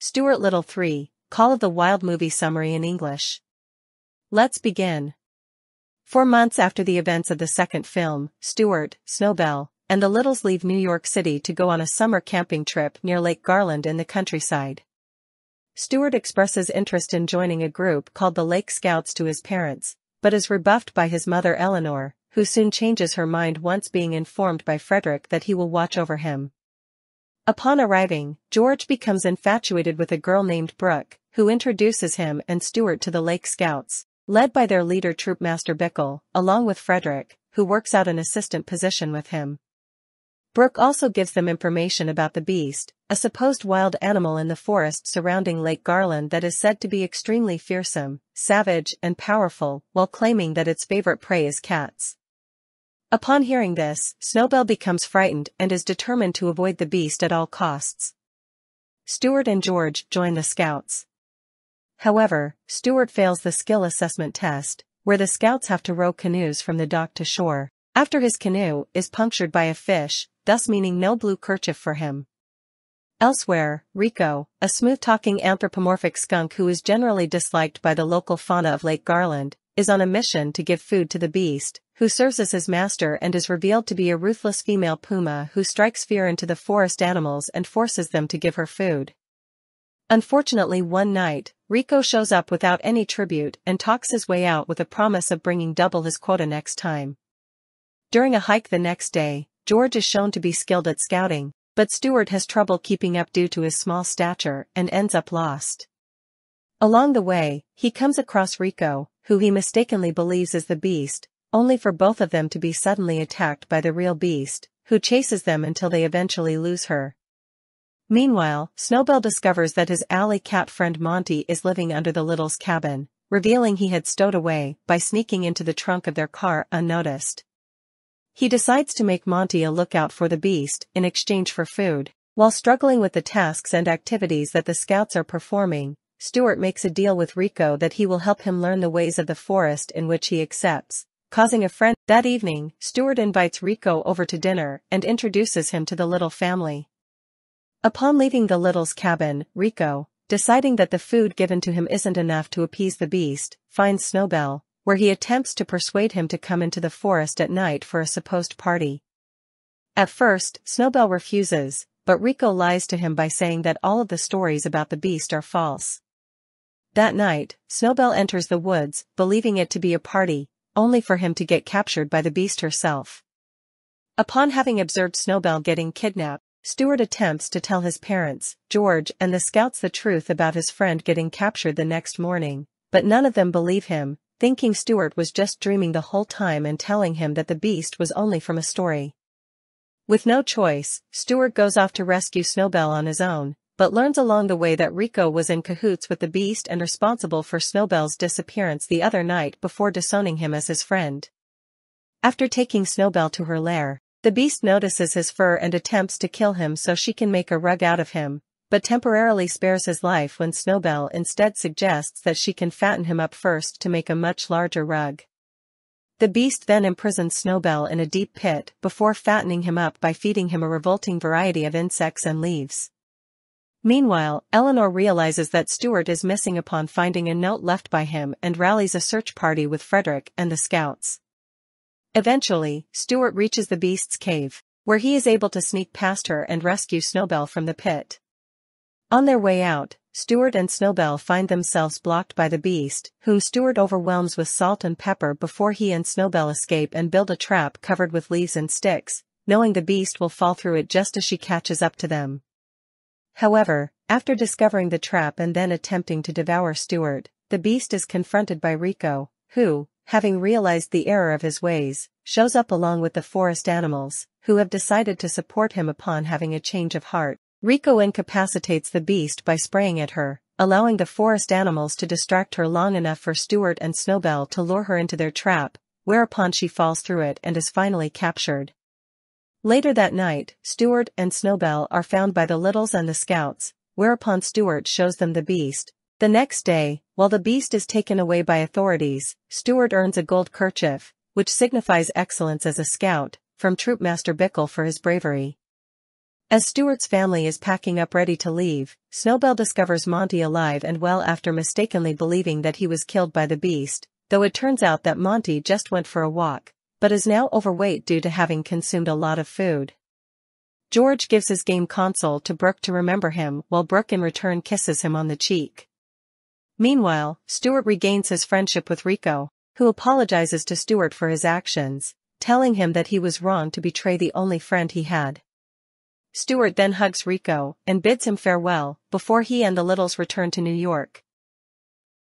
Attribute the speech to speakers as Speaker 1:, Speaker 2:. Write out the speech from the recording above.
Speaker 1: Stuart Little 3, Call of the Wild movie summary in English. Let's begin. 4 months after the events of the second film, Stuart, Snowbell, and the Littles leave New York City to go on a summer camping trip near Lake Garland in the countryside. Stuart expresses interest in joining a group called the Lake Scouts to his parents, but is rebuffed by his mother Eleanor, who soon changes her mind once being informed by Frederick that he will watch over him. Upon arriving, George becomes infatuated with a girl named Brooke, who introduces him and Stuart to the Lake Scouts, led by their leader Troopmaster Bickle, along with Frederick, who works out an assistant position with him. Brooke also gives them information about the beast, a supposed wild animal in the forest surrounding Lake Garland that is said to be extremely fearsome, savage, and powerful, while claiming that its favorite prey is cats. Upon hearing this, Snowbell becomes frightened and is determined to avoid the beast at all costs. Stuart and George join the Scouts. However, Stuart fails the skill assessment test, where the Scouts have to row canoes from the dock to shore, after his canoe is punctured by a fish, thus meaning no blue kerchief for him. Elsewhere, Rico, a smooth-talking anthropomorphic skunk who is generally disliked by the local fauna of Lake Garland, is on a mission to give food to the beast, who serves as his master and is revealed to be a ruthless female puma who strikes fear into the forest animals and forces them to give her food. Unfortunately, one night, Rico shows up without any tribute and talks his way out with a promise of bringing double his quota next time. During a hike the next day, George is shown to be skilled at scouting, but Stuart has trouble keeping up due to his small stature and ends up lost. Along the way, he comes across Rico, who he mistakenly believes is the beast, only for both of them to be suddenly attacked by the real beast, who chases them until they eventually lose her. Meanwhile, Snowbell discovers that his alley cat friend Monty is living under the Littles' cabin, revealing he had stowed away by sneaking into the trunk of their car unnoticed. He decides to make Monty a lookout for the beast in exchange for food. While struggling with the tasks and activities that the Scouts are performing, Stuart makes a deal with Rico that he will help him learn the ways of the forest, in which he accepts, causing a friend. That evening, Stuart invites Rico over to dinner and introduces him to the Little family. Upon leaving the Littles' cabin, Rico, deciding that the food given to him isn't enough to appease the beast, finds Snowbell, where he attempts to persuade him to come into the forest at night for a supposed party. At first, Snowbell refuses, but Rico lies to him by saying that all of the stories about the beast are false. That night, Snowbell enters the woods, believing it to be a party, only for him to get captured by the beast herself. Upon having observed Snowbell getting kidnapped, Stuart attempts to tell his parents, George and the Scouts, the truth about his friend getting captured the next morning, but none of them believe him, thinking Stuart was just dreaming the whole time and telling him that the beast was only from a story. With no choice, Stuart goes off to rescue Snowbell on his own, but learns along the way that Rico was in cahoots with the beast and responsible for Snowbell's disappearance the other night before disowning him as his friend. After taking Snowbell to her lair, the beast notices his fur and attempts to kill him so she can make a rug out of him, but temporarily spares his life when Snowbell instead suggests that she can fatten him up first to make a much larger rug. The beast then imprisons Snowbell in a deep pit before fattening him up by feeding him a revolting variety of insects and leaves. Meanwhile, Eleanor realizes that Stuart is missing upon finding a note left by him and rallies a search party with Frederick and the Scouts. Eventually, Stuart reaches the beast's cave, where he is able to sneak past her and rescue Snowbell from the pit. On their way out, Stuart and Snowbell find themselves blocked by the beast, whom Stuart overwhelms with salt and pepper before he and Snowbell escape and build a trap covered with leaves and sticks, knowing the beast will fall through it just as she catches up to them. However, after discovering the trap and then attempting to devour Stuart, the beast is confronted by Rico, who, having realized the error of his ways, shows up along with the forest animals, who have decided to support him upon having a change of heart. Rico incapacitates the beast by spraying at her, allowing the forest animals to distract her long enough for Stuart and Snowbell to lure her into their trap, whereupon she falls through it and is finally captured. Later that night, Stuart and Snowbell are found by the Littles and the Scouts, whereupon Stuart shows them the beast. The next day, while the beast is taken away by authorities, Stuart earns a gold kerchief, which signifies excellence as a scout, from Troopmaster Bickle for his bravery. As Stuart's family is packing up ready to leave, Snowbell discovers Monty alive and well after mistakenly believing that he was killed by the beast, though it turns out that Monty just went for a walk, but is now overweight due to having consumed a lot of food. George gives his game console to Brooke to remember him while Brooke in return kisses him on the cheek. Meanwhile, Stuart regains his friendship with Rico, who apologizes to Stuart for his actions, telling him that he was wrong to betray the only friend he had. Stuart then hugs Rico and bids him farewell before he and the Littles return to New York,